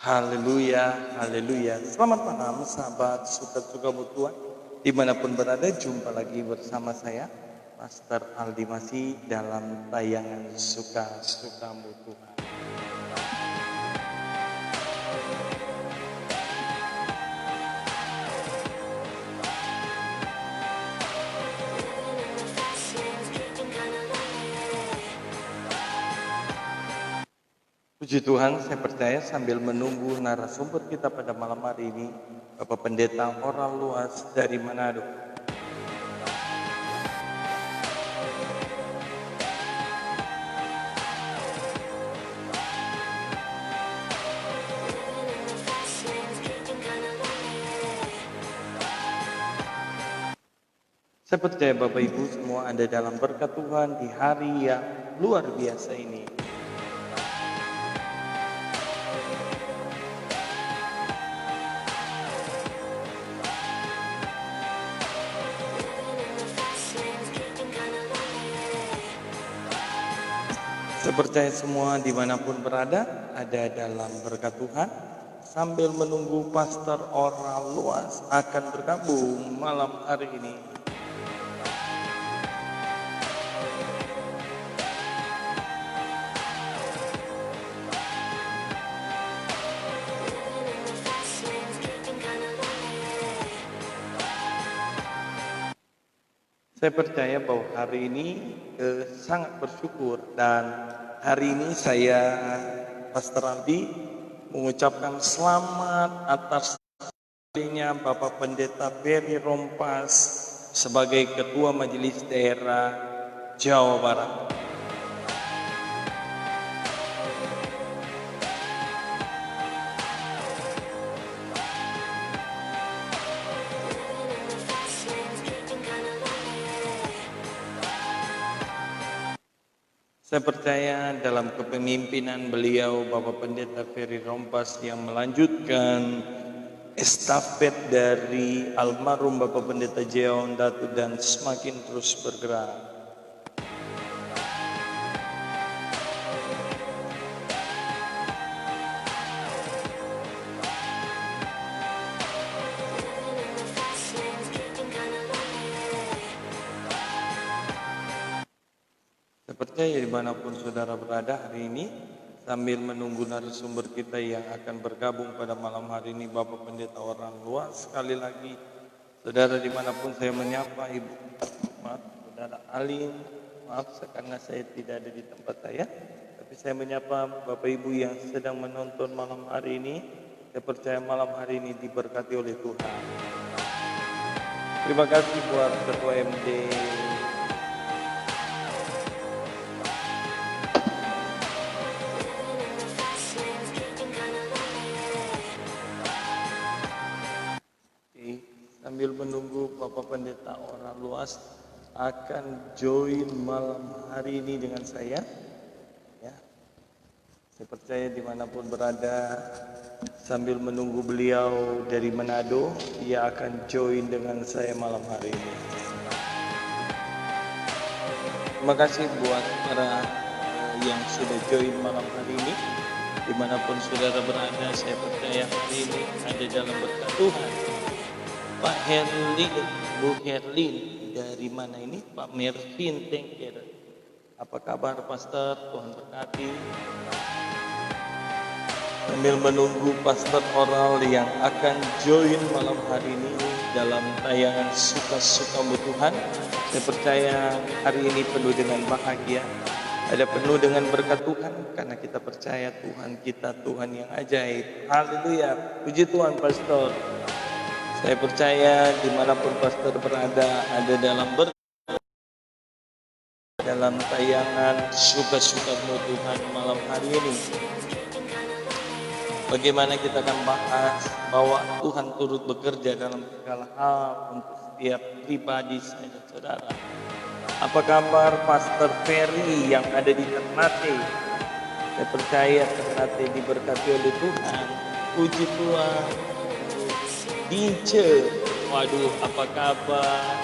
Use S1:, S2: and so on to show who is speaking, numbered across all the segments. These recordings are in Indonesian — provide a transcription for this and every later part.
S1: Haleluya, haleluya. Selamat malam sahabat suka-suka Tuhan. Dimanapun berada, jumpa lagi bersama saya, Pastor Aldi masih dalam tayangan Suka-suka Tuhan. Puji Tuhan, saya percaya sambil menunggu narasumber kita pada malam hari ini, Bapak Pendeta Oral Luas dari Manado. Saya percaya Bapak Ibu semua ada dalam berkat Tuhan di hari yang luar biasa ini. Saya percaya semua dimanapun berada ada dalam berkat Tuhan. Sambil menunggu Pastor Oral Luas akan bergabung malam hari ini. Saya percaya bahwa hari ini sangat bersyukur dan hari ini saya Pastor Aldi mengucapkan selamat atas terpilihnya Bapak Pendeta Ferry Rompas sebagai Ketua Majelis Daerah Jawa Barat. Saya percaya dalam kepemimpinan beliau Bapak Pendeta Ferry Rompas yang melanjutkan estafet dari almarhum Bapak Pendeta Jeon Datu dan semakin terus bergerak. Saya percaya dimanapun saudara berada hari ini, sambil menunggu narasumber kita yang akan bergabung pada malam hari ini, Bapak Pendeta Oral Luas. Sekali lagi, saudara dimanapun saya menyapa Ibu, maaf, Saudara Alin, maaf karena saya tidak ada di tempat saya, tapi saya menyapa Bapak Ibu yang sedang menonton malam hari ini. Saya percaya malam hari ini diberkati oleh Tuhan. Terima kasih buat Ketua MD sambil menunggu Bapak Pendeta Oral Luas akan join malam hari ini dengan saya. Ya, saya percaya dimanapun berada sambil menunggu beliau dari Manado, ia akan join dengan saya malam hari ini. Terima kasih buat para yang sudah join malam hari ini. Dimanapun saudara berada, saya percaya hari ini ada dalam berkat Tuhan. Pak Herlin, Bu Herlin, dari mana ini? Pak Mervin Tengker. Apa kabar Pastor? Tuhan berkati. Sambil menunggu Pastor Oral yang akan join malam hari ini dalam tayangan Suka-suka Tuhan. Saya percaya hari ini penuh dengan bahagia. Ada penuh dengan berkat Tuhan karena kita percaya Tuhan kita Tuhan yang ajaib. Haleluya. Puji Tuhan Pastor. Saya percaya dimanapun Pastor berada ada dalam berkat dalam tayangan Suka-suka Tuhan malam hari ini. Bagaimana kita akan bahas bahwa Tuhan turut bekerja dalam segala hal untuk setiap pribadi saya dan saudara. Apa kabar Pastor Ferry yang ada di Ternate? Saya percaya Ternate diberkati oleh Tuhan. Puji Tuhan. Dince, waduh apa kabar?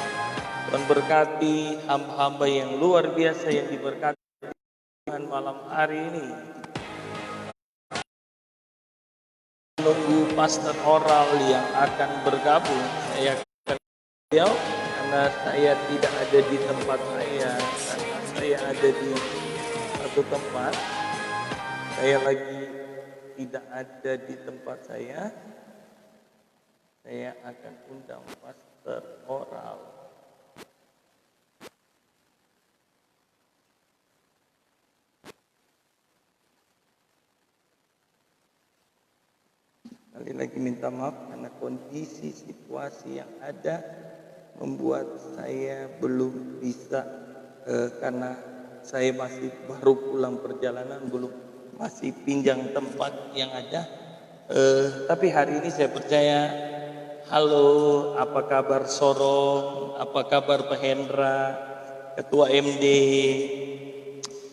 S1: Tuhan berkati hamba-hamba yang luar biasa yang diberkati Tuhan malam hari ini. menunggu pastor oral yang akan bergabung. Saya akan beliau karena saya tidak ada di tempat saya, karena saya ada di satu tempat. Saya lagi tidak ada di tempat saya akan undang pastor oral. Kali lagi minta maaf karena kondisi situasi yang ada membuat saya belum bisa karena saya masih baru pulang perjalanan, masih pinjang tempat yang ada. Tapi hari ini saya percaya. Halo, apa kabar Sorong? Apa kabar Pak Hendra, Ketua MD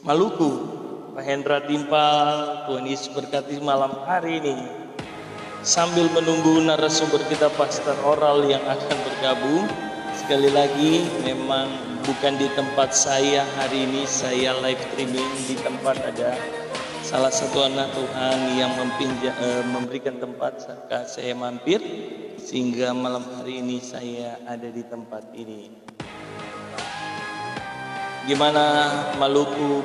S1: Maluku, Pak Hendra Timpal? Tuhan Yesus berkati malam hari ini. Sambil menunggu narasumber kita pastor oral yang akan bergabung, sekali lagi memang bukan di tempat saya hari ini, saya live streaming di tempat ada salah satu anak Tuhan yang memberikan tempat saat saya mampir, sehingga malam hari ini saya ada di tempat ini. Gimana Maluku,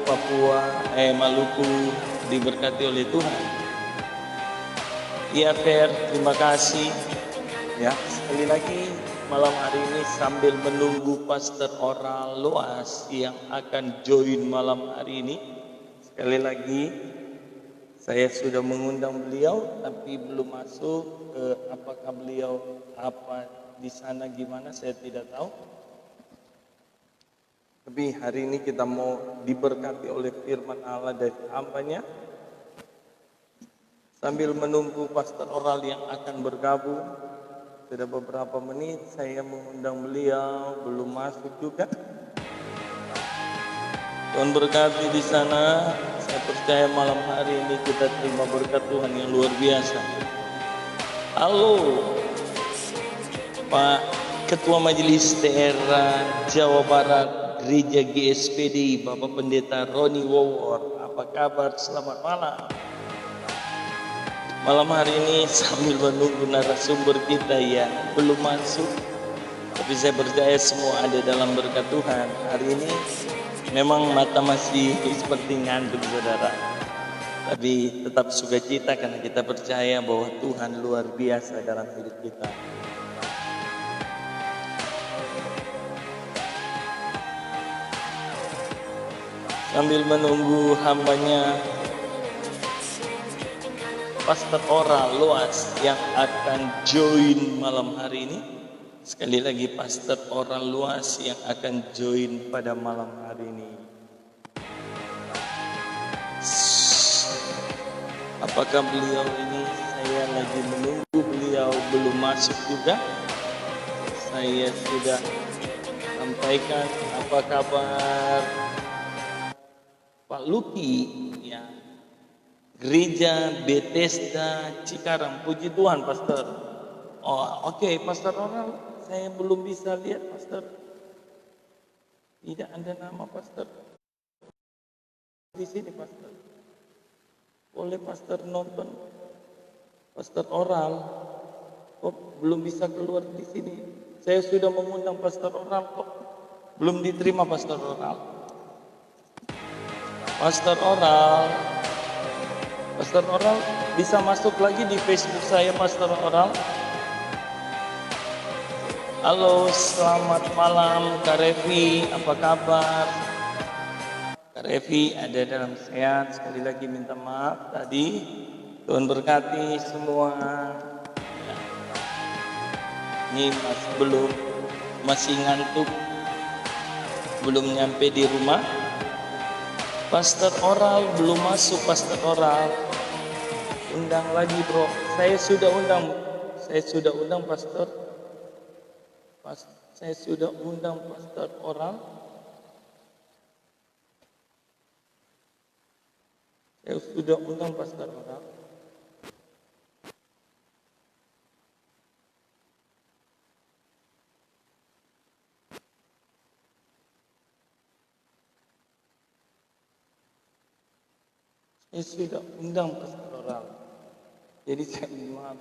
S1: Maluku diberkati oleh Tuhan? Iya Fer, terima kasih. Ya, sekali lagi malam hari ini sambil menunggu pastor oral luas yang akan join malam hari ini. Sekali lagi saya sudah mengundang beliau tapi belum masuk. Apakah beliau di sana gimana saya tidak tahu. Tapi hari ini kita mau diberkati oleh firman Allah dari hamba-Nya. Sambil menunggu pastor oral yang akan bergabung, sudah beberapa menit saya mengundang beliau, belum masuk juga. Tuhan berkati di sana. Saya percaya malam hari ini kita terima berkat Tuhan yang luar biasa. Halo, Pak Ketua Majelis Daerah Jawa Barat Gereja GSPDI, Bapak Pendeta Roni Wowor. Apa kabar? Selamat malam. Malam hari ini sambil menunggu narasumber kita yang belum masuk, tapi saya percaya semua ada dalam berkat Tuhan. Hari ini memang mata masih seperti ngantuk saudara, tapi tetap sukacita karena kita percaya bahwa Tuhan luar biasa dalam hidup kita. Sambil menunggu hamba-Nya pastor oral luas yang akan join malam hari ini. Sekali lagi pastor oral luas yang akan join pada malam hari ini. Apakah beliau ini, saya lagi menunggu beliau belum masuk juga. Saya sudah sampaikan apa kabar Pak Luki ya, Gereja Bethesda Cikarang. Puji Tuhan pastor. Oh oke, pastor oral saya belum bisa lihat pastor. Tidak ada nama pastor di sini pastor. Boleh pastor nonton pastor oral. Kok belum bisa keluar di sini? Saya sudah mengundang pastor oral kok belum diterima pastor oral. Pastor oral bisa masuk lagi di Facebook saya pastor oral. Halo, selamat malam Kak Revi, apa kabar? Kak Revi ada dalam sehat, sekali lagi minta maaf tadi. Tuhan berkati semua. Ya. Ini masih ngantuk, belum nyampe di rumah. Pastor oral belum masuk, pastor oral. Undang lagi bro, saya sudah undang pastor. Saya sudah undang pastor oral. Saya sudah undang pastor oral. Saya sudah undang pastor oral. Jadi saya maaf,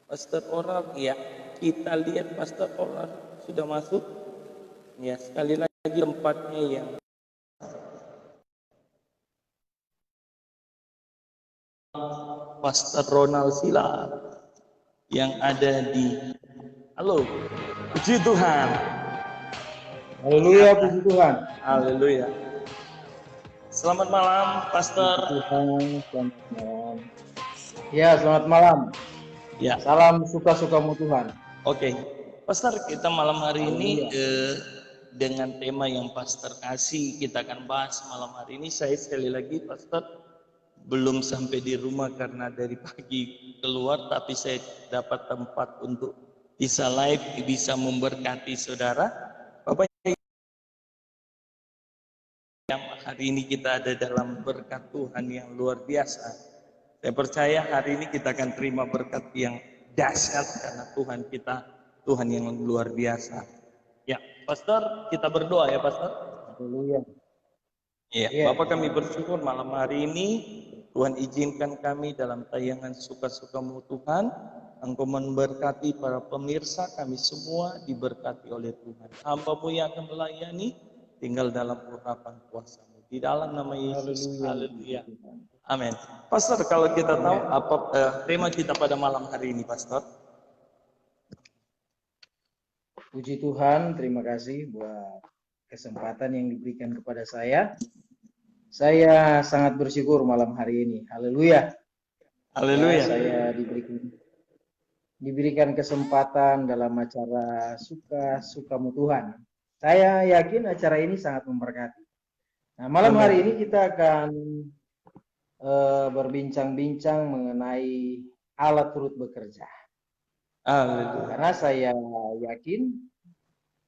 S1: Pastor Oral, ya kita lihat Pastor Oral sudah masuk. Ya sekali lagi tempatnya yang Pastor Ronald Sila yang ada di halo, puji Tuhan,
S2: Haleluya, puji Tuhan.
S1: haleluya. Selamat malam, Pastor.
S2: Puji Tuhan, selamat malam. Ya, selamat malam.
S1: Ya,
S2: Salam suka-sukamu Tuhan.
S1: oke. Pastor, kita malam hari ini dengan tema yang Pastor kasih, kita akan bahas malam hari ini. Saya sekali lagi, Pastor, belum sampai di rumah karena dari pagi keluar, tapi saya dapat tempat untuk bisa live, bisa memberkati saudara. Bapak yang hari ini kita ada dalam berkat Tuhan yang luar biasa. Saya percaya hari ini kita akan terima berkat yang dahsyat karena Tuhan kita, Tuhan yang luar biasa. Ya, Pastor, kita berdoa ya, Pastor.
S2: Haleluya.
S1: Ya, Bapak kami bersyukur malam hari ini Tuhan izinkan kami dalam tayangan suka-sukamu Tuhan, Engkau memberkati para pemirsa kami semua diberkati oleh Tuhan. Hamba-Mu yang akan melayani tinggal dalam urapan kuasa-Mu. Di dalam nama Yesus. Haleluya. Amin. Pastor, kalau kita tahu apa tema kita pada malam hari ini, Pastor?
S2: Puji Tuhan, terima kasih buat kesempatan yang diberikan kepada saya. Saya sangat bersyukur malam hari ini. Haleluya.
S1: Haleluya.
S2: Saya diberikan kesempatan dalam acara suka-sukamu Tuhan. Saya yakin acara ini sangat memberkati. Nah, malam hari ini kita akan berbincang-bincang mengenai Allah turut bekerja. Karena saya yakin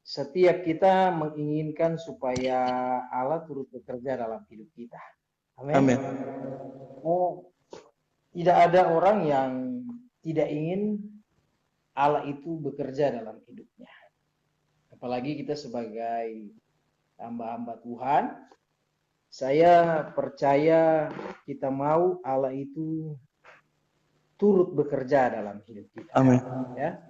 S2: setiap kita menginginkan supaya Allah turut bekerja dalam hidup kita. Amin. Tidak ada orang yang tidak ingin Allah itu bekerja dalam hidupnya. Apalagi kita sebagai hamba-hamba Tuhan, saya percaya kita mau Allah itu turut bekerja dalam hidup kita.
S1: Amin.
S2: Ya.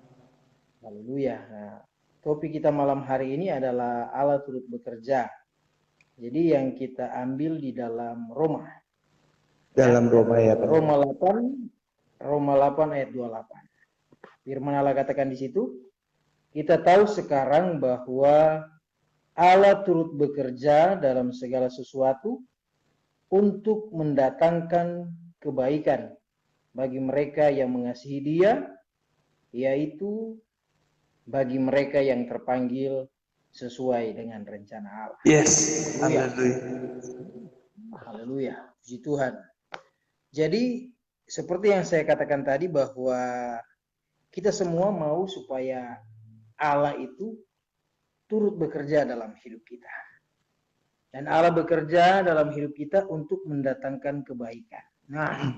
S2: Haleluya. Nah, topik kita malam hari ini adalah Allah turut bekerja. Jadi yang kita ambil di dalam Roma.
S1: Dalam Roma ya, Pak.
S2: Roma 8 ayat 28. Firman Allah katakan di situ, kita tahu sekarang bahwa Allah turut bekerja dalam segala sesuatu untuk mendatangkan kebaikan bagi mereka yang mengasihi Dia, yaitu bagi mereka yang terpanggil sesuai dengan rencana Allah.
S1: Yes. Haleluya.
S2: Haleluya. Puji Tuhan. Jadi seperti yang saya katakan tadi bahwa kita semua mau supaya Allah itu turut bekerja dalam hidup kita. Dan Allah bekerja dalam hidup kita untuk mendatangkan kebaikan. Nah,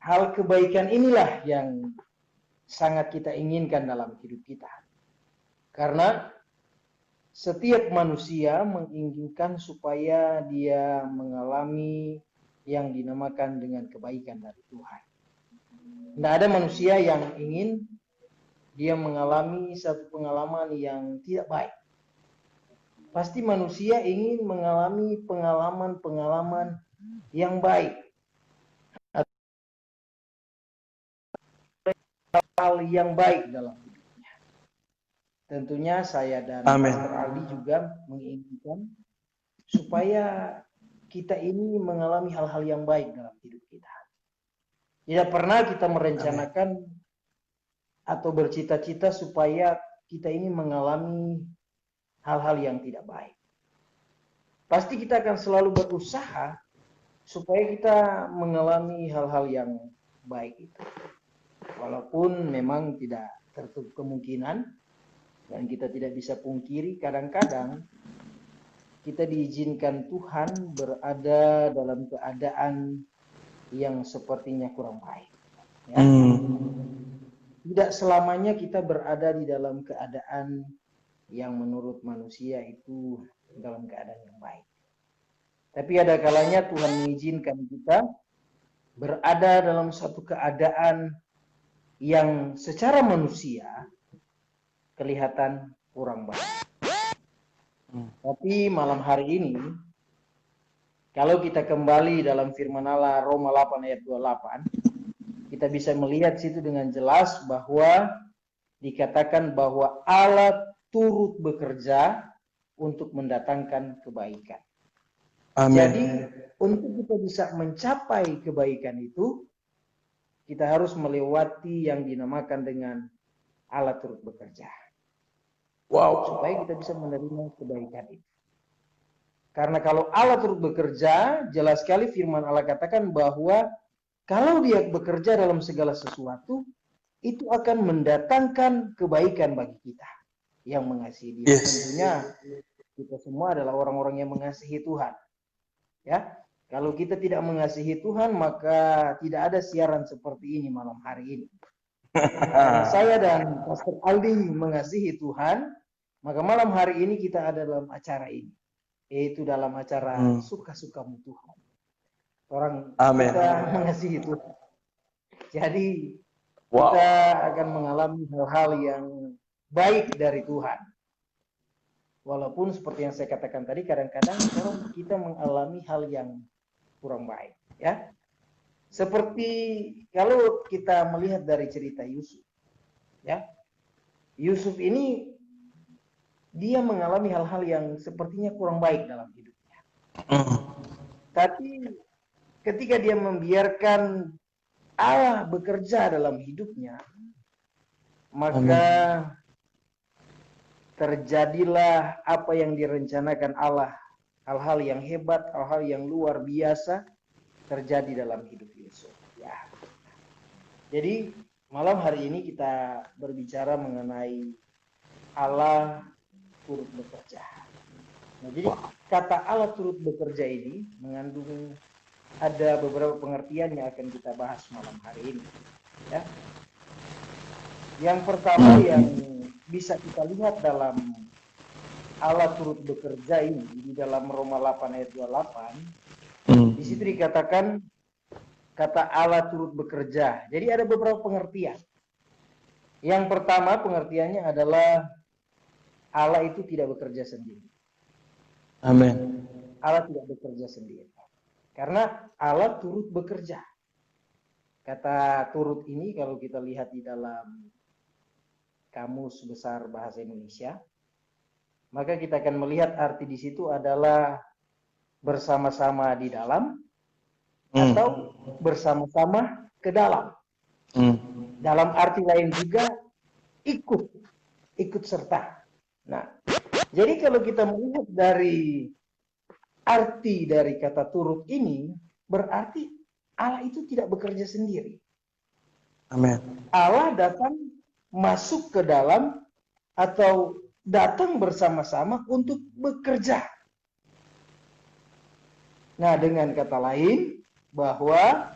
S2: hal kebaikan inilah yang sangat kita inginkan dalam hidup kita. Karena setiap manusia menginginkan supaya dia mengalami yang dinamakan dengan kebaikan dari Tuhan. Tidak ada manusia yang ingin dia mengalami satu pengalaman yang tidak baik. Pasti manusia ingin mengalami pengalaman-pengalaman yang baik. Hal yang baik dalam hidupnya. Tentunya saya dan Pastor Aldi juga menginginkan supaya kita ini mengalami hal-hal yang baik dalam hidup kita. Tidak pernah kita merencanakan atau bercita-cita supaya kita ini mengalami hal-hal yang tidak baik. Pasti kita akan selalu berusaha supaya kita mengalami hal-hal yang baik itu. Walaupun memang tidak tertutup kemungkinan dan kita tidak bisa pungkiri kadang-kadang kita diizinkan Tuhan berada dalam keadaan yang sepertinya kurang baik. Ya. Tidak selamanya kita berada di dalam keadaan yang menurut manusia itu dalam keadaan yang baik. Tapi ada kalanya Tuhan mengizinkan kita berada dalam satu keadaan yang secara manusia kelihatan kurang baik. Tapi malam hari ini, kalau kita kembali dalam firman Allah Roma 8 ayat 28, kita bisa melihat situ dengan jelas bahwa dikatakan bahwa Allah turut bekerja untuk mendatangkan kebaikan.
S1: Amin.
S2: Jadi untuk kita bisa mencapai kebaikan itu, kita harus melewati yang dinamakan dengan Allah turut bekerja.
S1: Wow.
S2: Supaya kita bisa menerima kebaikan itu. Karena kalau Allah turut bekerja, jelas sekali firman Allah katakan bahwa kalau dia bekerja dalam segala sesuatu, itu akan mendatangkan kebaikan bagi kita yang mengasihi dia. Tentunya kita semua adalah orang-orang yang mengasihi Tuhan. Ya, kalau kita tidak mengasihi Tuhan, maka tidak ada siaran seperti ini malam hari ini. Karena saya dan Pastor Aldi mengasihi Tuhan, maka malam hari ini kita ada dalam acara ini, yaitu dalam acara Suka-Sukamu Tuhan. Orang kita mengasihi Tuhan. Jadi kita akan mengalami hal-hal yang baik dari Tuhan. Walaupun seperti yang saya katakan tadi, kadang-kadang kita mengalami hal yang kurang baik, ya. Seperti kalau kita melihat dari cerita Yusuf, ya. Yusuf ini dia mengalami hal-hal yang sepertinya kurang baik dalam hidupnya. Tapi ketika dia membiarkan Allah bekerja dalam hidupnya, maka terjadilah apa yang direncanakan Allah. Hal-hal yang hebat, hal-hal yang luar biasa terjadi dalam hidup Yusuf. Ya. Jadi malam hari ini kita berbicara mengenai Allah turut bekerja. Nah, jadi kata Allah turut bekerja ini mengandung ada beberapa pengertian yang akan kita bahas malam hari ini. Ya. Yang pertama yang bisa kita lihat dalam Allah turut bekerja ini di dalam Roma 8 ayat 28, di situ dikatakan kata Allah turut bekerja. Jadi ada beberapa pengertian. Yang pertama pengertiannya adalah Allah itu tidak bekerja sendiri.
S1: Amin.
S2: Allah tidak bekerja sendiri. Karena Allah turut bekerja. Kata turut ini kalau kita lihat di dalam Kamus Besar Bahasa Indonesia, maka kita akan melihat arti di situ adalah bersama-sama di dalam atau bersama-sama ke dalam. Dalam arti lain juga ikut serta. Nah, jadi kalau kita melihat dari arti dari kata turut ini, berarti Allah itu tidak bekerja sendiri.
S1: Amin.
S2: Allah datang masuk ke dalam atau datang bersama-sama untuk bekerja. Nah, dengan kata lain bahwa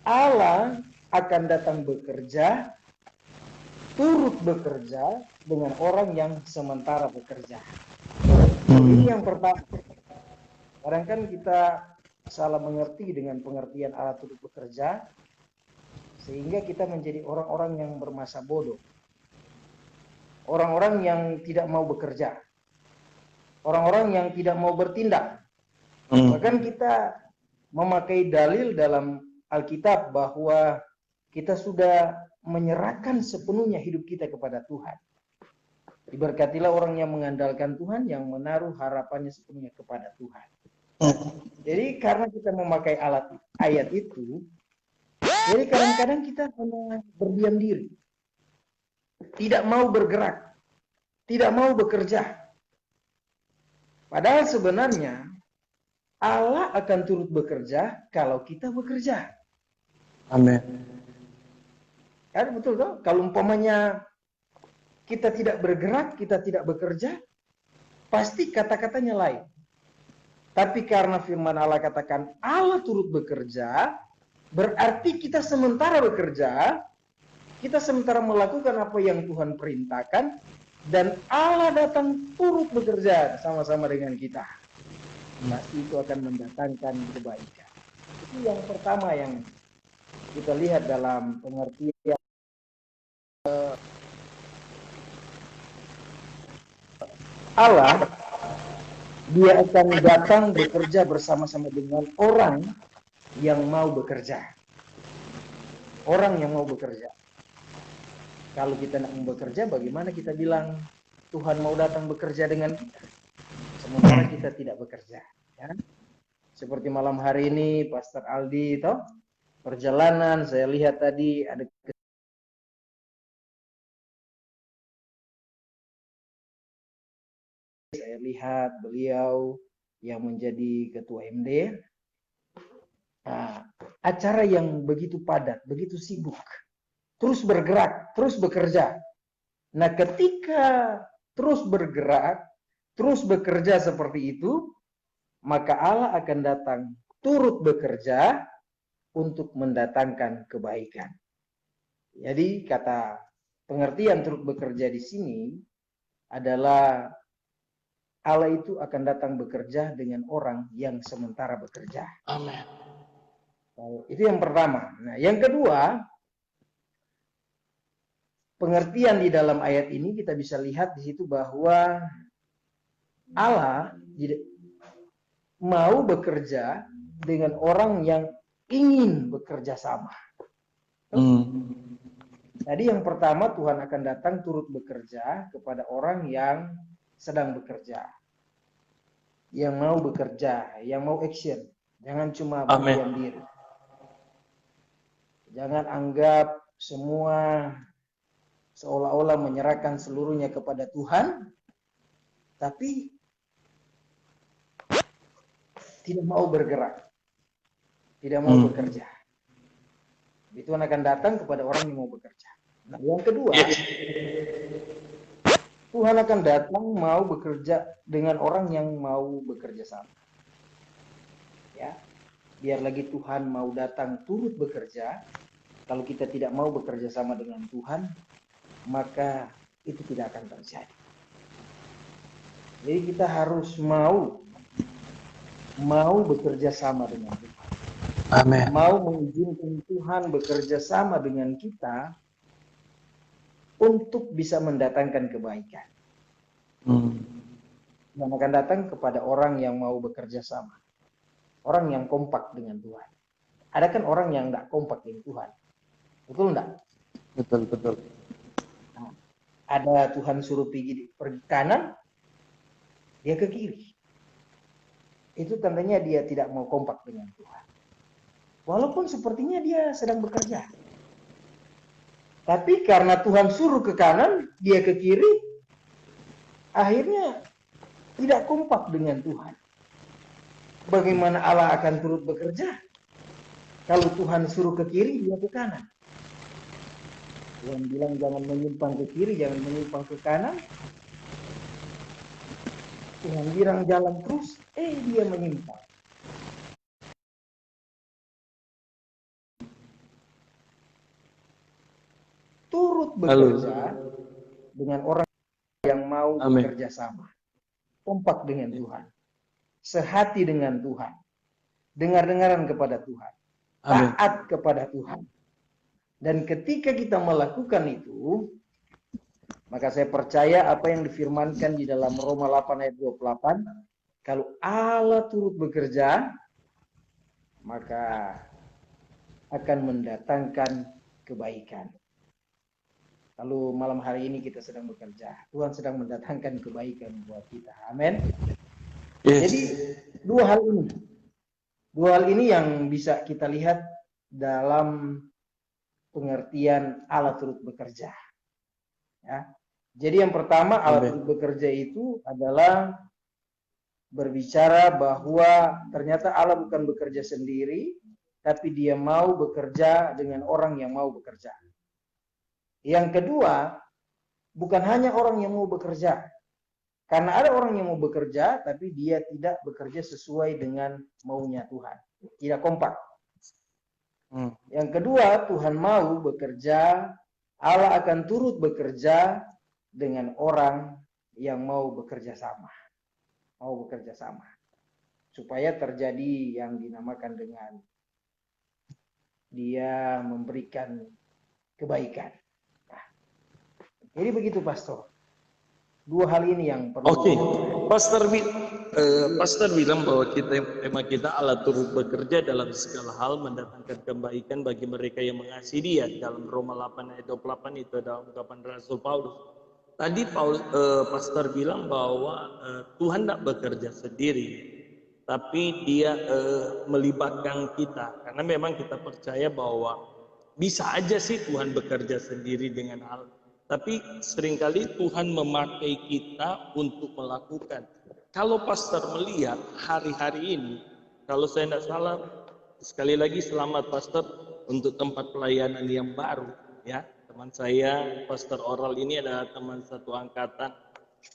S2: Allah akan datang bekerja, turut bekerja dengan orang yang sementara bekerja. Ini yang pertama. Kadang kan kita salah mengerti dengan pengertian Allah turut bekerja, sehingga kita menjadi orang-orang yang bermasa bodoh. Orang-orang yang tidak mau bekerja. Orang-orang yang tidak mau bertindak. Bahkan kita memakai dalil dalam Alkitab bahwa kita sudah menyerahkan sepenuhnya hidup kita kepada Tuhan. Diberkatilah orang yang mengandalkan Tuhan, yang menaruh harapannya sepenuhnya kepada Tuhan. Jadi karena kita memakai ayat itu, jadi kadang-kadang kita hanya berdiam diri, tidak mau bergerak, tidak mau bekerja. Padahal sebenarnya Allah akan turut bekerja kalau kita bekerja.
S1: Amin.
S2: Ya, betul toh? Kalau umpamanya kita tidak bergerak, kita tidak bekerja, pasti kata-katanya lain. Tapi karena firman Allah katakan Allah turut bekerja, berarti kita sementara bekerja, kita sementara melakukan apa yang Tuhan perintahkan, dan Allah datang turut bekerja sama-sama dengan kita. Pasti itu akan mendatangkan kebaikan. Itu yang pertama yang kita lihat dalam pengertian Allah. Dia akan datang bekerja bersama-sama dengan orang yang mau bekerja. Orang yang mau bekerja. Kalau kita tidak mau bekerja, bagaimana kita bilang Tuhan mau datang bekerja dengan kita? Sementara kita tidak bekerja. Ya? Seperti malam hari ini, Pastor Aldi, toh, perjalanan, saya lihat tadi ada saya lihat beliau yang menjadi ketua MD. Nah, acara yang begitu padat, begitu sibuk, terus bergerak, terus bekerja. Nah, ketika terus bergerak, terus bekerja seperti itu, maka Allah akan datang turut bekerja untuk mendatangkan kebaikan. Jadi kata pengertian turut bekerja di sini adalah Allah itu akan datang bekerja dengan orang yang sementara bekerja.
S1: Amin.
S2: Itu yang pertama. Nah, yang kedua, pengertian di dalam ayat ini kita bisa lihat di situ bahwa Allah mau bekerja dengan orang yang ingin bekerja sama. Jadi yang pertama, Tuhan akan datang turut bekerja kepada orang yang sedang bekerja, yang mau bekerja, yang mau action. Jangan cuma berdiam diri. Jangan anggap semua seolah-olah menyerahkan seluruhnya kepada Tuhan, tapi tidak mau bergerak, tidak mau bekerja. Tuhan akan datang kepada orang yang mau bekerja. Nah, yang kedua, Tuhan akan datang mau bekerja dengan orang yang mau bekerja sama. Ya, biar lagi Tuhan mau datang turut bekerja. Kalau kita tidak mau bekerja sama dengan Tuhan, maka itu tidak akan terjadi. Jadi kita harus mau bekerja sama dengan Tuhan.
S1: Amin.
S2: Mau mengizinkan Tuhan bekerja sama dengan kita untuk bisa mendatangkan kebaikan. Dan akan datang kepada orang yang mau bekerja sama. Orang yang kompak dengan Tuhan. Ada kan orang yang tidak kompak dengan Tuhan. Betul enggak?
S1: Betul.
S2: Nah, ada Tuhan suruh pergi kanan, dia ke kiri. Itu tandanya dia tidak mau kompak dengan Tuhan. Walaupun sepertinya dia sedang bekerja. Tapi karena Tuhan suruh ke kanan, dia ke kiri, akhirnya tidak kompak dengan Tuhan. Bagaimana Allah akan turut bekerja? Kalau Tuhan suruh ke kiri, dia ke kanan. Tuhan bilang jangan menyimpang ke kiri, jangan menyimpang ke kanan. Tuhan bilang jalan terus, dia menyimpang. Turut bekerja dengan orang yang mau bekerja sama. Kompak dengan Tuhan. Sehati dengan Tuhan. Dengar-dengaran kepada Tuhan. Taat kepada Tuhan. Dan ketika kita melakukan itu, maka saya percaya apa yang difirmankan di dalam Roma 8 ayat 28, kalau Allah turut bekerja, maka akan mendatangkan kebaikan. Lalu malam hari ini kita sedang bekerja. Tuhan sedang mendatangkan kebaikan buat kita. Amin. Yes. Jadi dua hal ini yang bisa kita lihat dalam pengertian Allah turut bekerja. Ya. Jadi yang pertama Allah turut bekerja itu adalah berbicara bahwa ternyata Allah bukan bekerja sendiri, tapi dia mau bekerja dengan orang yang mau bekerja. Yang kedua, bukan hanya orang yang mau bekerja. Karena ada orang yang mau bekerja, tapi dia tidak bekerja sesuai dengan maunya Tuhan. Tidak kompak. Yang kedua, Tuhan mau bekerja, Allah akan turut bekerja dengan orang yang mau bekerja sama. Mau bekerja sama. Supaya terjadi yang dinamakan dengan dia memberikan kebaikan. Nah, jadi begitu Pastor. Dua hal ini yang perlu.
S1: Oke, Pastor bilang bahwa tema kita Allah turut bekerja dalam segala hal mendatangkan kebaikan bagi mereka yang mengasihi Dia. Dalam Roma 8 ayat 28 itu ada ungkapan Rasul Paulus. Tadi Pastor bilang bahwa Tuhan tidak bekerja sendiri, tapi Dia melibatkan kita. Karena memang kita percaya bahwa bisa aja sih Tuhan bekerja sendiri dengan hal, tapi seringkali Tuhan memakai kita untuk melakukan. Kalau Pastor melihat hari-hari ini, kalau saya tidak salah, sekali lagi selamat Pastor untuk tempat pelayanan yang baru. Ya, teman saya Pastor Oral ini adalah teman satu angkatan.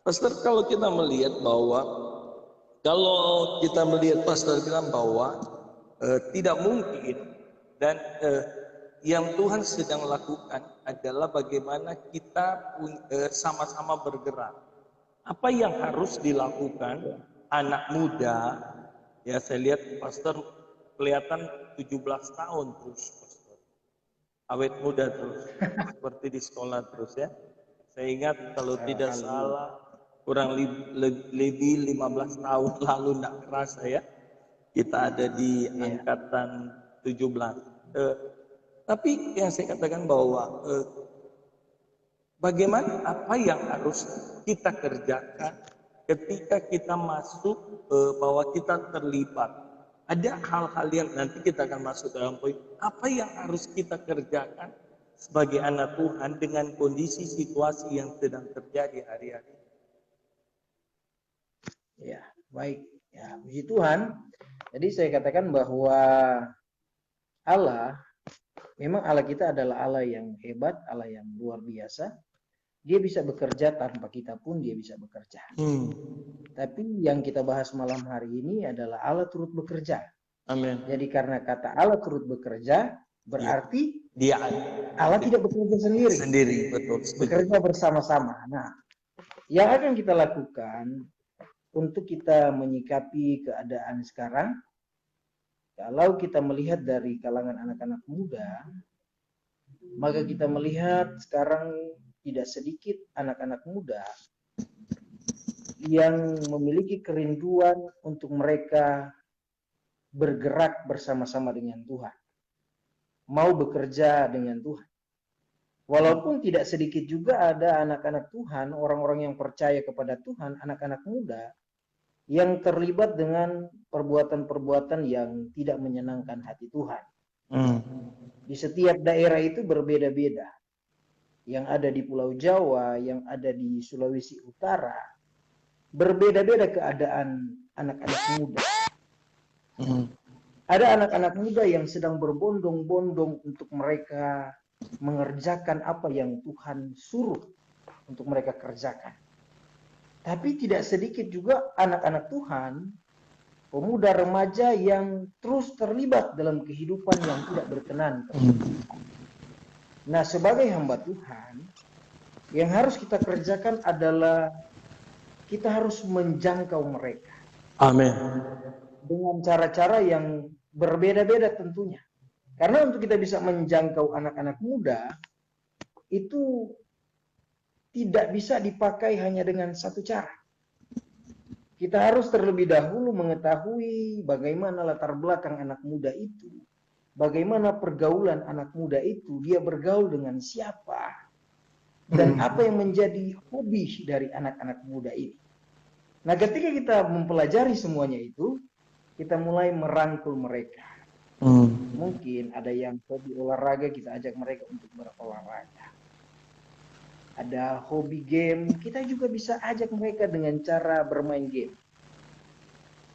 S1: Pastor, kalau kita melihat bahwa, kalau kita melihat Pastor bilang bahwa tidak mungkin, dan yang Tuhan sedang lakukan adalah bagaimana kita sama-sama bergerak. Apa yang harus dilakukan anak muda? Ya, saya lihat Pastor kelihatan 17 tahun terus, Pastor. Awet muda terus, seperti di sekolah terus ya. Saya ingat kalau tidak salah kurang lebih 15 tahun lalu, tidak kerasa ya, kita ada di angkatan 17. Tapi yang saya katakan bahwa bagaimana apa yang harus kita kerjakan ketika kita masuk, bahwa kita terlibat. Ada hal-hal yang nanti kita akan masuk dalam poin. Apa yang harus kita kerjakan sebagai anak Tuhan dengan kondisi situasi yang sedang terjadi hari-hari?
S2: Ya, baik. Ya, puji Tuhan. Jadi saya katakan bahwa Allah, memang Allah kita adalah Allah yang hebat, Allah yang luar biasa. Dia bisa bekerja tanpa kita pun dia bisa bekerja. Tapi yang kita bahas malam hari ini adalah Allah turut bekerja.
S1: Amin.
S2: Jadi karena kata Allah turut bekerja, berarti
S1: Dia
S2: Allah tidak bekerja sendiri.
S1: Sendiri, betul.
S2: Bekerja bersama-sama. Nah, yang akan kita lakukan untuk kita menyikapi keadaan sekarang, kalau kita melihat dari kalangan anak-anak muda, maka kita melihat sekarang tidak sedikit anak-anak muda yang memiliki kerinduan untuk mereka bergerak bersama-sama dengan Tuhan, mau bekerja dengan Tuhan. Walaupun tidak sedikit juga ada anak-anak Tuhan, orang-orang yang percaya kepada Tuhan, anak-anak muda yang terlibat dengan perbuatan-perbuatan yang tidak menyenangkan hati Tuhan. Di setiap daerah itu berbeda-beda. Yang ada di Pulau Jawa, yang ada di Sulawesi Utara, berbeda-beda keadaan anak-anak muda. Ada anak-anak muda yang sedang berbondong-bondong untuk mereka mengerjakan apa yang Tuhan suruh untuk mereka kerjakan. Tapi tidak sedikit juga anak-anak Tuhan, pemuda remaja yang terus terlibat dalam kehidupan yang tidak berkenan. Nah, sebagai hamba Tuhan, yang harus kita kerjakan adalah kita harus menjangkau mereka.
S1: Amin.
S2: Dengan cara-cara yang berbeda-beda tentunya. Karena untuk kita bisa menjangkau anak-anak muda, itu tidak bisa dipakai hanya dengan satu cara. Kita harus terlebih dahulu mengetahui bagaimana latar belakang anak muda itu. Bagaimana pergaulan anak muda itu, dia bergaul dengan siapa, dan apa yang menjadi hobi dari anak-anak muda ini. Nah, ketika kita mempelajari semuanya itu, kita mulai merangkul mereka. Mungkin ada yang hobi olahraga, kita ajak mereka untuk berolahraga. Ada hobi game, kita juga bisa ajak mereka dengan cara bermain game.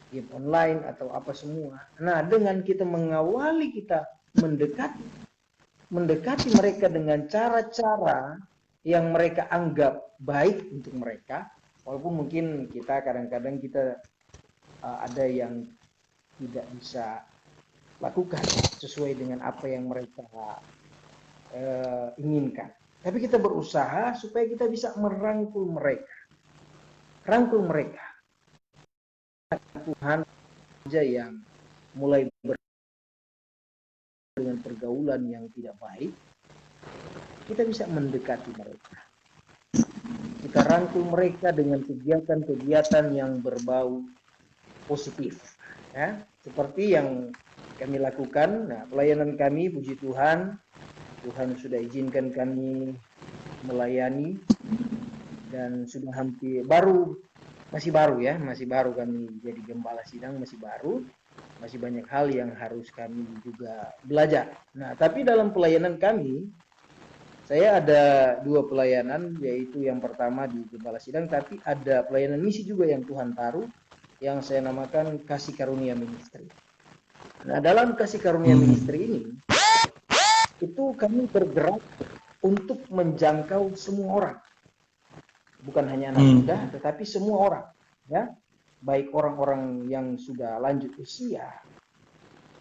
S2: Game online atau apa semua. Nah, dengan kita mengawali, kita mendekati mereka dengan cara-cara yang mereka anggap baik untuk mereka, walaupun mungkin kita kadang-kadang kita ada yang tidak bisa lakukan sesuai dengan apa yang mereka inginkan. Tapi kita berusaha supaya kita bisa merangkul mereka. Rangkul mereka. Tuhan saja yang mulai dengan pergaulan yang tidak baik, kita bisa mendekati mereka. Kita rangkul mereka dengan kegiatan-kegiatan yang berbau positif, ya, seperti yang kami lakukan. Nah, pelayanan kami, puji Tuhan, Tuhan sudah izinkan kami melayani dan sudah hampir masih baru kami jadi gembala sidang, masih baru, masih banyak hal yang harus kami juga belajar. Nah, tapi dalam pelayanan kami, saya ada 2 pelayanan, yaitu yang pertama di gembala sidang, tapi ada pelayanan misi juga yang Tuhan taruh, yang saya namakan Kasih Karunia Ministry. Nah, dalam Kasih Karunia Ministry ini, itu kami bergerak untuk menjangkau semua orang. Bukan hanya anak muda, tetapi semua orang, ya, baik orang-orang yang sudah lanjut usia,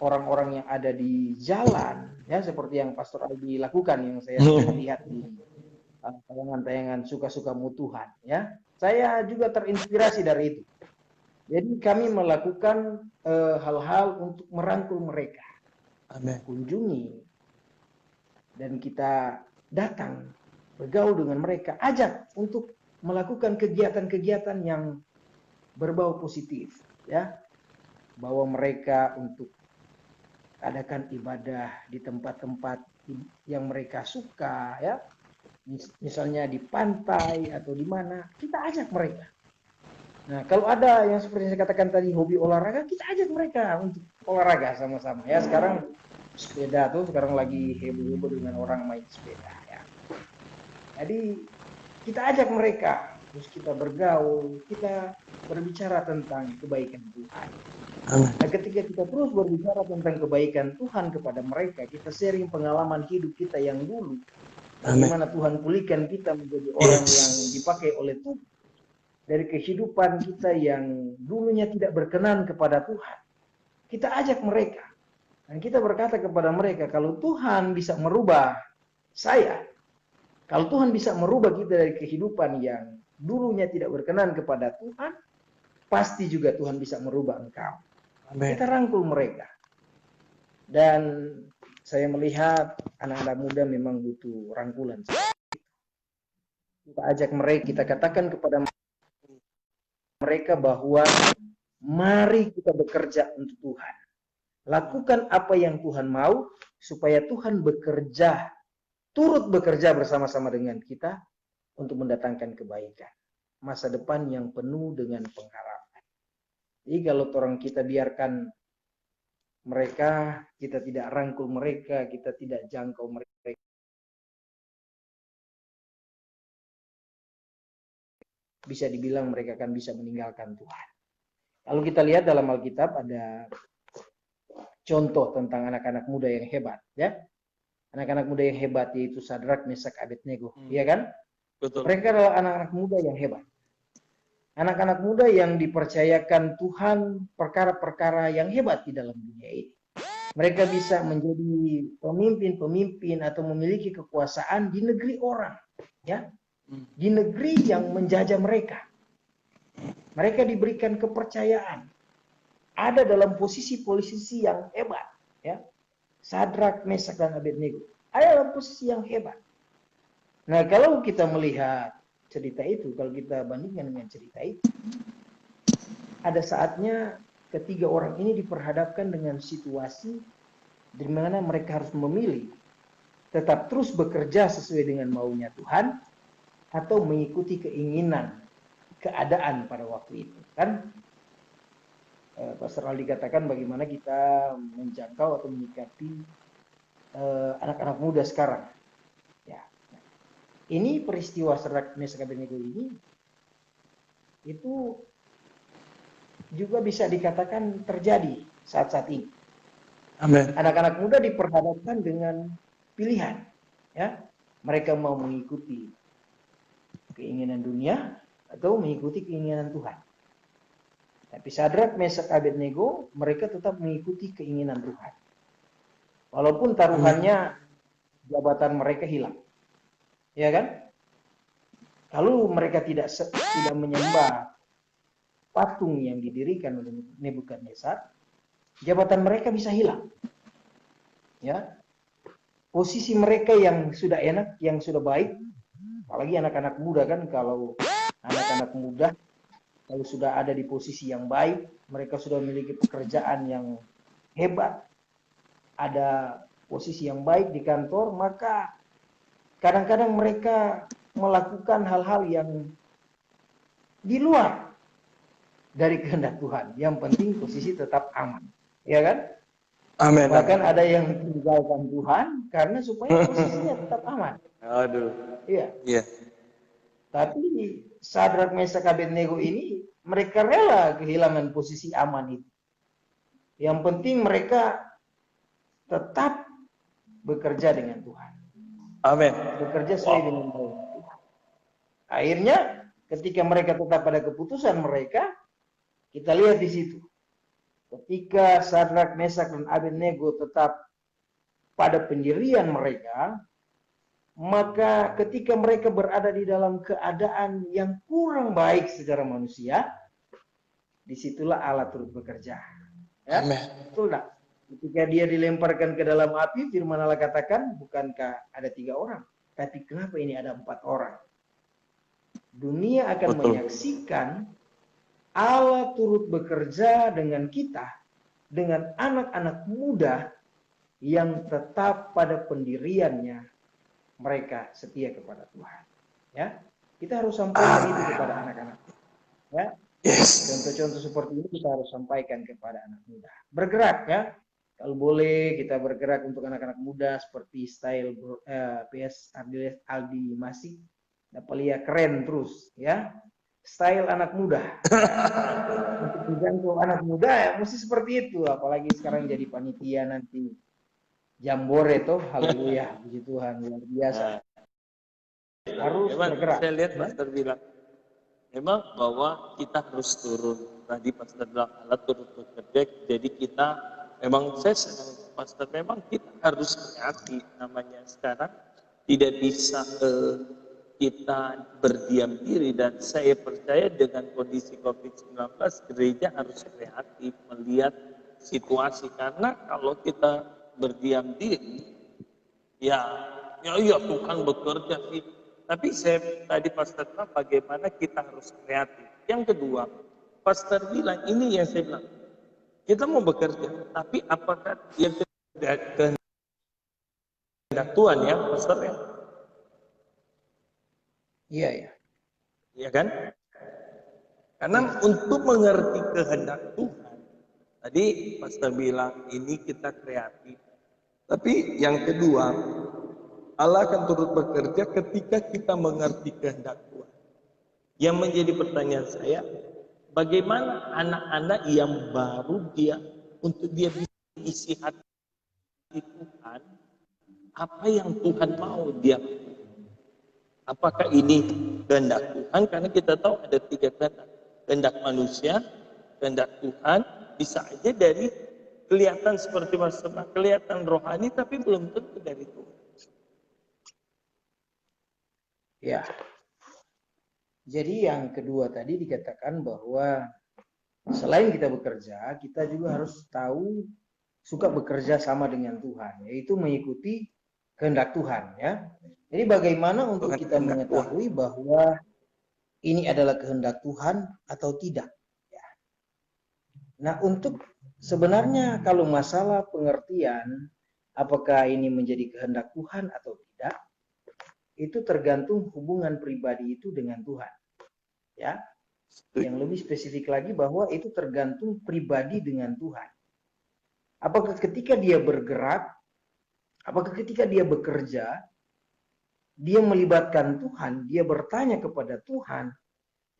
S2: orang-orang yang ada di jalan, ya, seperti yang Pastor Aldi lakukan, yang saya lihat di tayangan-tayangan Suka-Sukamu Tuhan, ya. Saya juga terinspirasi dari itu. Jadi kami melakukan hal-hal untuk merangkul mereka, kunjungi, dan kita datang bergaul dengan mereka, ajak untuk melakukan kegiatan-kegiatan yang berbau positif, ya, bawa mereka untuk adakan ibadah di tempat-tempat yang mereka suka, ya, misalnya di pantai atau di mana, kita ajak mereka. Nah, kalau ada yang seperti saya katakan tadi, hobi olahraga, kita ajak mereka untuk olahraga sama-sama, ya. Sekarang sepeda tuh sekarang lagi heboh-heboh dengan orang main sepeda, ya. Jadi kita ajak mereka, terus kita bergaul, kita berbicara tentang kebaikan Tuhan. Nah, ketika kita terus berbicara tentang kebaikan Tuhan kepada mereka, kita sharing pengalaman hidup kita yang dulu, bagaimana Tuhan pulihkan kita menjadi orang yang dipakai oleh Tuhan, dari kehidupan kita yang dulunya tidak berkenan kepada Tuhan. Kita ajak mereka, dan kita berkata kepada mereka, kalau Tuhan bisa merubah saya, kalau Tuhan bisa merubah kita dari kehidupan yang dulunya tidak berkenan kepada Tuhan, pasti juga Tuhan bisa merubah engkau. Amen. Kita rangkul mereka. Dan saya melihat anak-anak muda memang butuh rangkulan. Kita ajak mereka, kita katakan kepada mereka bahwa mari kita bekerja untuk Tuhan. Lakukan apa yang Tuhan mau, supaya Tuhan turut bekerja bersama-sama dengan kita untuk mendatangkan kebaikan. Masa depan yang penuh dengan pengharapan. Jadi kalau orang kita biarkan mereka, kita tidak rangkul mereka, kita tidak jangkau mereka, bisa dibilang mereka akan bisa meninggalkan Tuhan. Kalau kita lihat dalam Alkitab ada contoh tentang anak-anak muda yang hebat, ya. Anak-anak muda yang hebat yaitu Sadrak, Mesak, Abednego, iya kan? Betul. Mereka adalah anak-anak muda yang hebat. Anak-anak muda yang dipercayakan Tuhan perkara-perkara yang hebat di dalam dunia ini. Mereka bisa menjadi pemimpin-pemimpin atau memiliki kekuasaan di negeri orang, ya, di negeri yang menjajah mereka. Mereka diberikan kepercayaan, ada dalam posisi-posisi yang hebat, ya. Sadrak, Mesak, dan Abednego ada dalam posisi yang hebat. Nah, kalau kita melihat cerita itu, kalau kita bandingkan dengan cerita itu, ada saatnya ketiga orang ini diperhadapkan dengan situasi di mana mereka harus memilih tetap terus bekerja sesuai dengan maunya Tuhan atau mengikuti keinginan keadaan pada waktu itu, kan? Pastor Aldi katakan bagaimana kita menjangkau atau menyikapi anak-anak muda sekarang. Ini peristiwa Sadrak, Mesak, Abednego ini itu juga bisa dikatakan terjadi saat-saat ini. Amen. Anak-anak muda diperhadapkan dengan pilihan, ya. Mereka mau mengikuti keinginan dunia atau mengikuti keinginan Tuhan. Tapi Sadrak, Mesak, Abednego mereka tetap mengikuti keinginan Tuhan. Walaupun taruhannya jabatan mereka hilang. Ya kan? Kalau mereka tidak menyembah patung yang didirikan oleh Nebukadnezar, jabatan mereka bisa hilang. ya. Posisi mereka yang sudah enak, yang sudah baik, apalagi anak-anak muda kan, kalau anak-anak muda kalau sudah ada di posisi yang baik, mereka sudah memiliki pekerjaan yang hebat, ada posisi yang baik di kantor, maka kadang-kadang mereka melakukan hal-hal yang di luar dari kehendak Tuhan. Yang penting posisi tetap aman, ya kan?
S1: Amin.
S2: Bahkan ada yang meninggalkan Tuhan karena supaya posisinya tetap aman.
S1: Aduh.
S2: Iya.
S1: Iya.
S2: Tapi Sadrak, Mesak, Abednego ini mereka rela kehilangan posisi aman itu. Yang penting mereka tetap bekerja dengan Tuhan.
S1: Amin.
S2: Bekerja sesuai dengan Tuhan. Akhirnya ketika mereka tetap pada keputusan mereka, kita lihat di situ. Ketika Sadrak, Mesak, dan Abednego tetap pada pendirian mereka, maka ketika mereka berada di dalam keadaan yang kurang baik secara manusia, disitulah Allah turut bekerja. Ya? Betul tak? Ketika dia dilemparkan ke dalam api, firman Allah katakan, bukankah ada 3 orang? Tapi kenapa ini ada 4 orang? Dunia akan menyaksikan Allah turut bekerja dengan kita, dengan anak-anak muda yang tetap pada pendiriannya, mereka setia kepada Tuhan. Ya, kita harus sampaikan itu kepada anak-anak. Ya, contoh-contoh seperti ini kita harus sampaikan kepada anak muda. Bergerak ya, kalau boleh kita bergerak untuk anak-anak muda seperti style PS Aldi Masih, Dapalia keren terus ya. Style anak muda. Untuk menjangkau anak muda ya mesti seperti itu, apalagi sekarang jadi panitia nanti Jambore toh, haleluya, puji Tuhan, luar biasa. Harus bergerak.
S1: Saya lihat Pastor bilang, memang bahwa kita harus turun. Tadi Pastor bilang Allah turut bekerja, jadi kita memang saya senang Pastor, memang kita harus kreatif. Namanya sekarang tidak bisa kita berdiam diri, dan saya percaya dengan kondisi COVID-19 gereja harus kreatif melihat situasi, karena kalau kita berdiam diri ya Tuhan bekerja sih, tapi saya tadi Pastor bilang bagaimana kita harus kreatif. Yang kedua Pastor bilang ini yang saya bilang, kita mau bekerja tapi apakah yang kehendak Tuhan ya Pastor ya?
S2: Iya, ya.
S1: Iya kan? Karena untuk mengerti kehendak Tuhan, tadi Pastor bilang ini kita kreatif. Tapi yang kedua, Allah akan turut bekerja ketika kita mengerti kehendak Tuhan. Yang menjadi pertanyaan saya, bagaimana anak-anak yang baru untuk dia bisa isi hati Tuhan, apa yang Tuhan mau dia? Apakah ini kehendak Tuhan? Karena kita tahu ada 3 kehendak. Kehendak manusia, kehendak Tuhan, bisa aja dari kelihatan seperti masalah, kelihatan rohani, tapi belum tentu dari Tuhan.
S2: Ya. Jadi yang kedua tadi dikatakan bahwa selain kita bekerja, kita juga harus tahu suka bekerja sama dengan Tuhan, yaitu mengikuti kehendak Tuhan ya. Jadi bagaimana untuk kita mengetahui bahwa ini adalah kehendak Tuhan atau tidak? Ya. Nah, untuk sebenarnya kalau masalah pengertian apakah ini menjadi kehendak Tuhan atau tidak, itu tergantung hubungan pribadi itu dengan Tuhan. Ya. Yang lebih spesifik lagi bahwa itu tergantung pribadi dengan Tuhan. Apakah ketika dia bergerak, apakah ketika dia bekerja, dia melibatkan Tuhan, dia bertanya kepada Tuhan,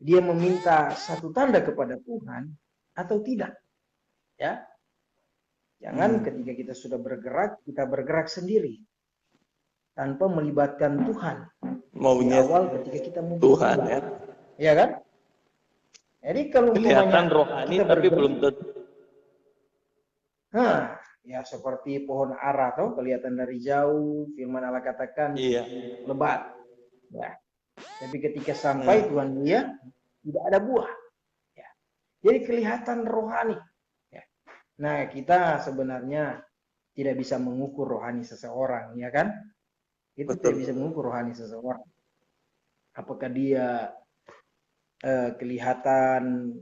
S2: dia meminta satu tanda kepada Tuhan atau tidak. Ya. Jangan ketika kita sudah bergerak, kita bergerak sendiri tanpa melibatkan Tuhan.
S1: Maunya
S2: di awal ketika kita mau
S1: Tuhan ya.
S2: Ya kan? Jadi kalau
S1: kelihatan rohani tapi belum tentu.
S2: Ya seperti pohon ara atau kelihatan dari jauh, firman Allah katakan lebat. Ya. Tapi ketika sampai Tuhan dia tidak ada buah. Ya. Jadi kelihatan rohani. Ya. Nah, kita sebenarnya tidak bisa mengukur rohani seseorang, ya kan? Itu
S1: Betul.
S2: tidak bisa mengukur rohani seseorang. Apakah dia kelihatan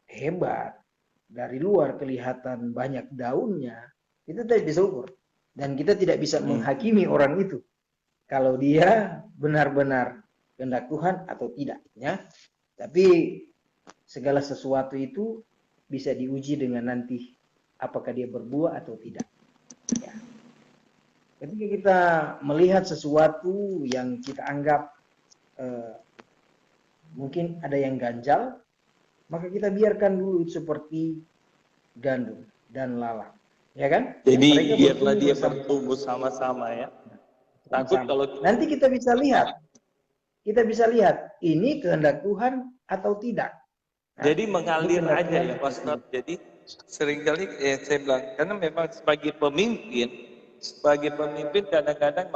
S2: hebat, dari luar kelihatan banyak daunnya, kita tidak bisa ukur. Dan kita tidak bisa menghakimi orang itu kalau dia benar-benar kehendak Tuhan atau tidak, ya. Tapi segala sesuatu itu bisa diuji dengan nanti apakah dia berbuah atau tidak. Ya. Ketika kita melihat sesuatu yang kita anggap mungkin ada yang ganjal, maka kita biarkan dulu itu seperti gandum dan lalang, ya kan?
S1: Jadi
S2: Mereka
S1: biarlah dia
S2: bersama.
S1: bertumbuh sama-sama ya. Takut kalau
S2: nanti kita bisa lihat ini kehendak Tuhan atau tidak. Nah,
S1: jadi mengalir aja ya Pastor. Jadi seringkali saya bilang karena memang sebagai pemimpin kadang-kadang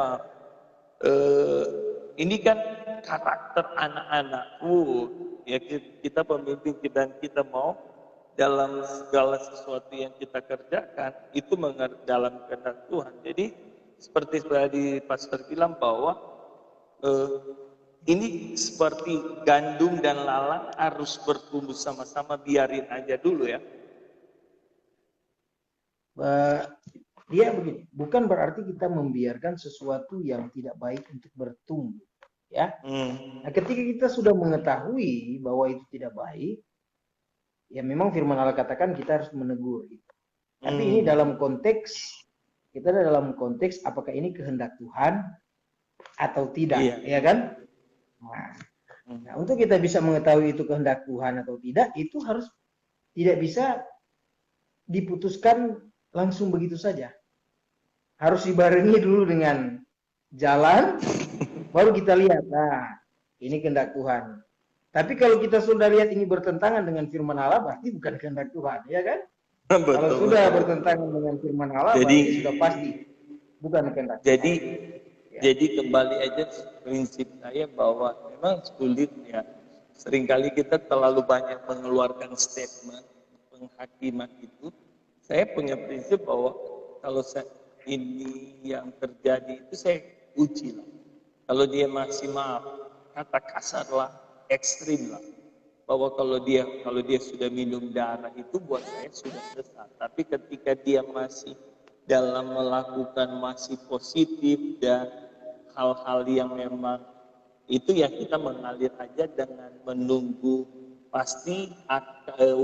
S1: ini kan karakter anak-anakku ya, kita pemimpin dan kita mau dalam segala sesuatu yang kita kerjakan itu dalam kehendak Tuhan. Jadi seperti tadi Pastor bilang bahwa ini seperti gandum dan lalang harus bertumbuh sama-sama, biarin aja dulu ya.
S2: Dia begini, bukan berarti kita membiarkan sesuatu yang tidak baik untuk bertumbuh, ya. Nah, ketika kita sudah mengetahui bahwa itu tidak baik, ya memang firman Allah katakan kita harus menegur itu. Tapi ini dalam konteks apakah ini kehendak Tuhan atau tidak, ya kan? Nah, untuk kita bisa mengetahui itu kehendak Tuhan atau tidak, itu harus tidak bisa diputuskan langsung begitu saja. Harus dibarengi dulu dengan jalan, baru kita lihat, nah ini kehendak Tuhan. Tapi kalau kita sudah lihat ini bertentangan dengan firman Allah, berarti bukan kehendak Tuhan, ya kan? Kalau sudah bertentangan dengan firman Allah, berarti sudah pasti bukan kehendak Tuhan.
S1: Jadi kembali aja prinsip saya bahwa memang sulit ya. Seringkali kita terlalu banyak mengeluarkan statement penghakiman itu. Saya punya prinsip bahwa kalau ini yang terjadi itu saya uji lah. Kalau dia masih kata kasar lah, ekstrim lah. Bahwa kalau dia sudah minum darah itu buat saya sudah sesat. Tapi ketika dia masih dalam melakukan masih positif dan hal-hal yang memang itu ya kita mengalir aja dengan menunggu pasti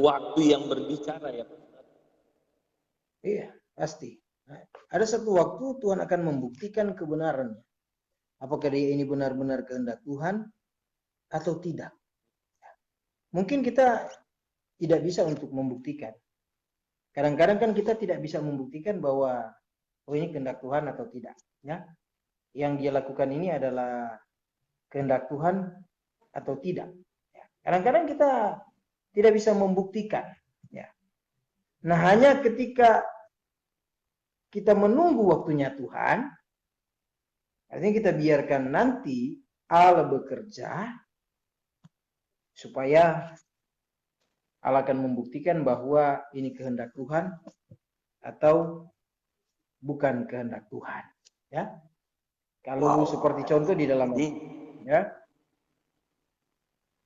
S1: waktu yang berbicara ya Pak.
S2: Iya, pasti. Nah, ada satu waktu Tuhan akan membuktikan kebenarannya. Apakah dia ini benar-benar kehendak Tuhan atau tidak. Mungkin kita tidak bisa untuk membuktikan. Kadang-kadang kan kita tidak bisa membuktikan bahwa ini kehendak Tuhan atau tidak. Ya, yang dia lakukan ini adalah kehendak Tuhan atau tidak. Kadang-kadang kita tidak bisa membuktikan. Ya. Nah, hanya ketika kita menunggu waktunya Tuhan, artinya kita biarkan nanti Allah bekerja supaya Allah akan membuktikan bahwa ini kehendak Tuhan atau bukan kehendak Tuhan. Ya. Kalau seperti contoh di dalam ya.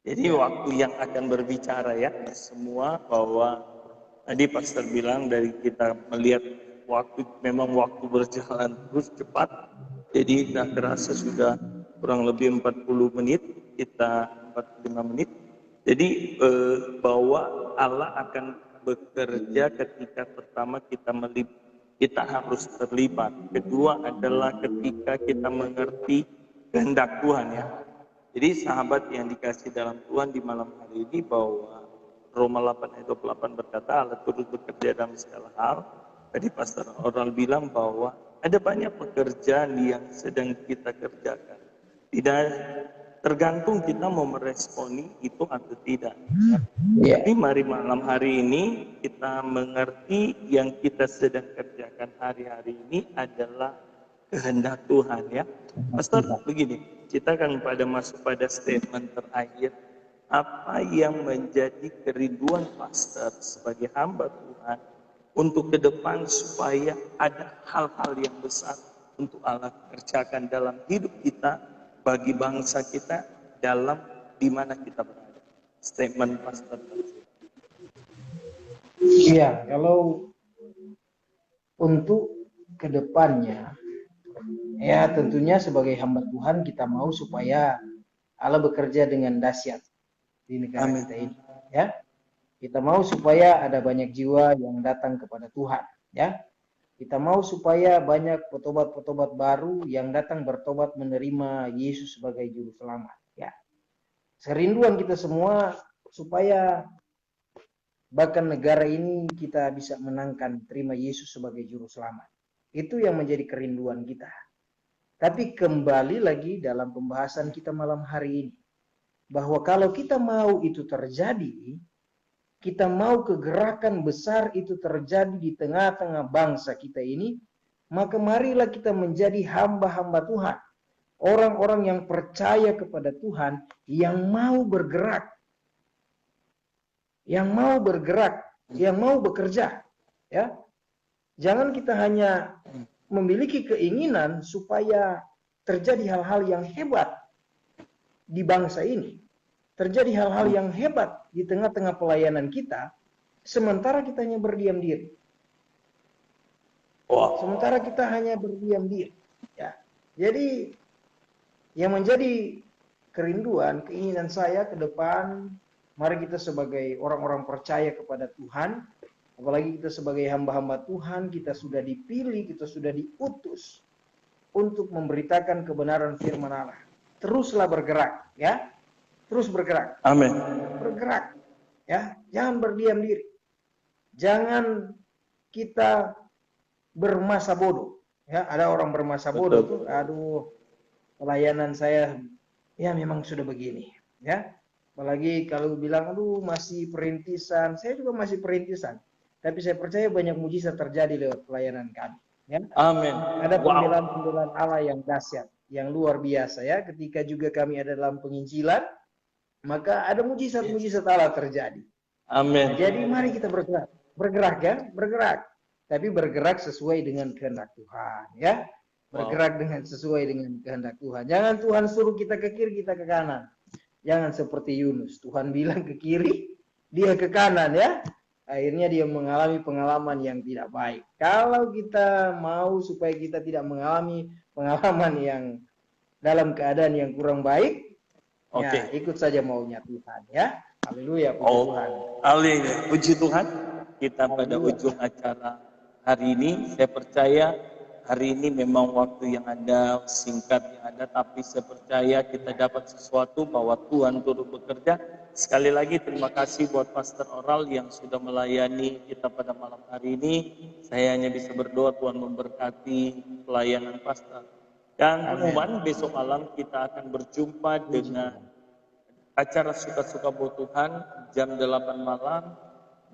S1: Jadi waktu yang akan berbicara ya semua, bahwa tadi Pastor bilang dari kita melihat waktu, memang waktu berjalan terus cepat. Jadi tidak terasa sudah kurang lebih 40 menit, kita 45 menit. Jadi bahwa Allah akan bekerja ketika pertama kita harus terlibat. Kedua adalah ketika kita mengerti kehendak Tuhan ya. Jadi sahabat yang dikasih dalam Tuhan di malam hari ini, bahwa Roma 8 ayat 28 berkata Allah turut bekerja dalam segala hal. Tadi Pastor Oral bilang bahwa ada banyak pekerjaan yang sedang kita kerjakan. Tidak tergantung kita mau meresponi itu atau tidak. Ya. Tapi mari malam hari ini kita mengerti yang kita sedang kerjakan hari-hari ini adalah kehendak Tuhan ya. Pastor begini, kita akan masuk pada statement terakhir. Apa yang menjadi kerinduan Pastor sebagai hamba Tuhan untuk ke depan supaya ada hal-hal yang besar untuk Allah kerjakan dalam hidup kita, bagi bangsa kita, dalam di mana kita berada. Statement Pastor.
S2: Iya, kalau untuk kedepannya, ya tentunya sebagai hamba Tuhan kita mau supaya Allah bekerja dengan dahsyat di negara
S1: Amin.
S2: kita ini. Ya, kita mau supaya ada banyak jiwa yang datang kepada Tuhan. Ya, kita mau supaya banyak petobat-petobat baru yang datang bertobat menerima Yesus sebagai juru selamat. Ya, kerinduan kita semua supaya bahkan negara ini kita bisa menangkan, terima Yesus sebagai juru selamat. Itu yang menjadi kerinduan kita. Tapi kembali lagi dalam pembahasan kita malam hari ini, bahwa kalau kita mau itu terjadi, kita mau kegerakan besar itu terjadi di tengah-tengah bangsa kita ini, maka marilah kita menjadi hamba-hamba Tuhan. Orang-orang yang percaya kepada Tuhan, yang mau bergerak, yang mau bekerja, ya. Jangan kita hanya memiliki keinginan supaya terjadi hal-hal yang hebat di bangsa ini, terjadi hal-hal yang hebat di tengah-tengah pelayanan kita, sementara kita hanya berdiam diri. Sementara kita hanya berdiam diri, ya. Jadi yang menjadi kerinduan, keinginan saya ke depan, mari kita sebagai orang-orang percaya kepada Tuhan, apalagi kita sebagai hamba-hamba Tuhan, kita sudah dipilih, kita sudah diutus untuk memberitakan kebenaran firman Allah. Teruslah bergerak, ya. Terus bergerak.
S1: Amin.
S2: Bergerak, ya. Jangan berdiam diri. Jangan kita bermasa bodoh, ya. Ada orang bermasa bodoh tuh, aduh, pelayanan saya ya memang sudah begini, ya. Apalagi kalau bilang, aduh masih perintisan, saya juga masih perintisan. Tapi saya percaya banyak mujizat terjadi lewat pelayanan kami. Ya.
S1: Amin.
S2: Ada pembelaan-pembelaan Allah yang dahsyat, yang luar biasa ya. Ketika juga kami ada dalam penginjilan, maka ada mujizat-mujizat Allah terjadi.
S1: Amin.
S2: Jadi mari kita bergerak ya, bergerak. Tapi bergerak sesuai dengan kehendak Tuhan ya. Bergerak dengan sesuai dengan kehendak Tuhan. Jangan Tuhan suruh kita ke kiri, kita ke kanan. Jangan seperti Yunus. Tuhan bilang ke kiri, dia ke kanan ya. Akhirnya dia mengalami pengalaman yang tidak baik. Kalau kita mau supaya kita tidak mengalami pengalaman yang dalam keadaan yang kurang baik, ya ikut saja maunya Tuhan ya. Haleluya, puji Tuhan.
S1: Haleluya, puji Tuhan. Kita pada ujung acara hari ini, saya percaya hari ini memang waktu yang ada, singkat yang ada, tapi saya percaya kita dapat sesuatu bahwa Tuhan turut bekerja. Sekali lagi terima kasih buat Pastor Oral yang sudah melayani kita pada malam hari ini. Saya hanya bisa berdoa Tuhan memberkati pelayanan Pastor. Dan pengumuman besok malam kita akan berjumpa dengan acara Suka-Suka Buat Tuhan jam 8 malam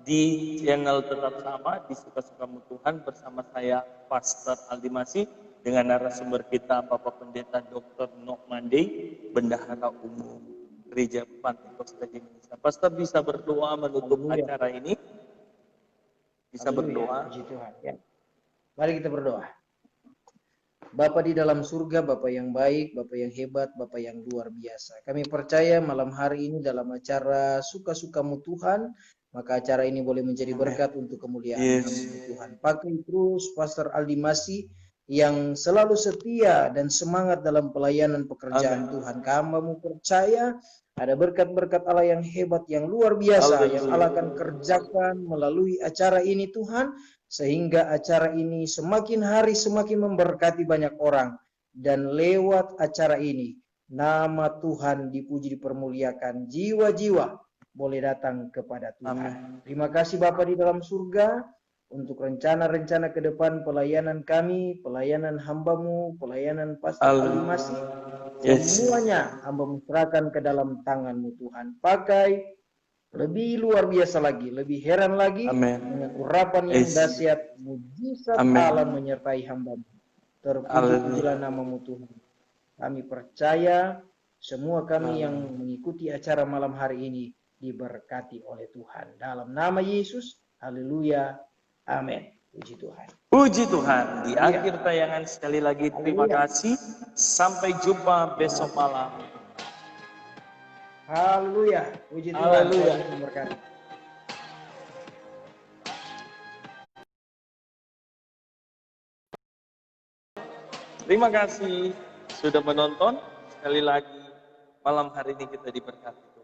S1: di channel tetap sama di Suka-Suka Buat Tuhan bersama saya Pastor Aldi Masih dengan narasumber kita Bapak Pendeta Dr. Nok Mandey, Bendahara Umum Gereja Pantai Kosta Indonesia. Pastor bisa berdoa menutup acara ini? Bisa berdoa?
S2: Puji Tuhan ya. Mari kita berdoa. Bapa di dalam surga, Bapa yang baik, Bapa yang hebat, Bapa yang luar biasa. Kami percaya malam hari ini dalam acara Suka-Sukamu Tuhan, maka acara ini boleh menjadi berkat untuk kemuliaan Tuhan. Pakai terus Pastor Aldi Masih yang selalu setia dan semangat dalam pelayanan pekerjaan Tuhan. Kami percaya ada berkat-berkat Allah yang hebat, yang luar biasa, yang Allah akan kerjakan melalui acara ini Tuhan, sehingga acara ini semakin hari semakin memberkati banyak orang. Dan lewat acara ini, nama Tuhan dipuji, dipermuliakan, jiwa-jiwa boleh datang kepada Tuhan. Amin. Terima kasih Bapa di dalam surga, untuk rencana-rencana ke depan pelayanan kami, pelayanan hamba-Mu, pelayanan Pastor Aldi Masih. Semuanya hamba-Mu serahkan ke dalam tangan-Mu Tuhan. Pakai lebih luar biasa lagi, lebih heran lagi, dengan urapan yang dahsyat, mujizat Allah menyertai hamba-Mu. Terpuji-pujilah nama-Mu Tuhan. Kami percaya semua kami yang mengikuti acara malam hari ini diberkati oleh Tuhan. Dalam nama Yesus, haleluya, Amin. Puji Tuhan.
S1: Puji Tuhan. Di akhir tayangan sekali lagi terima kasih. Sampai jumpa besok malam.
S2: Haleluya. Puji Tuhan.
S1: Haleluya.
S2: Tuhan memberkati.
S1: Terima kasih sudah menonton. Sekali lagi malam hari ini kita diberkati.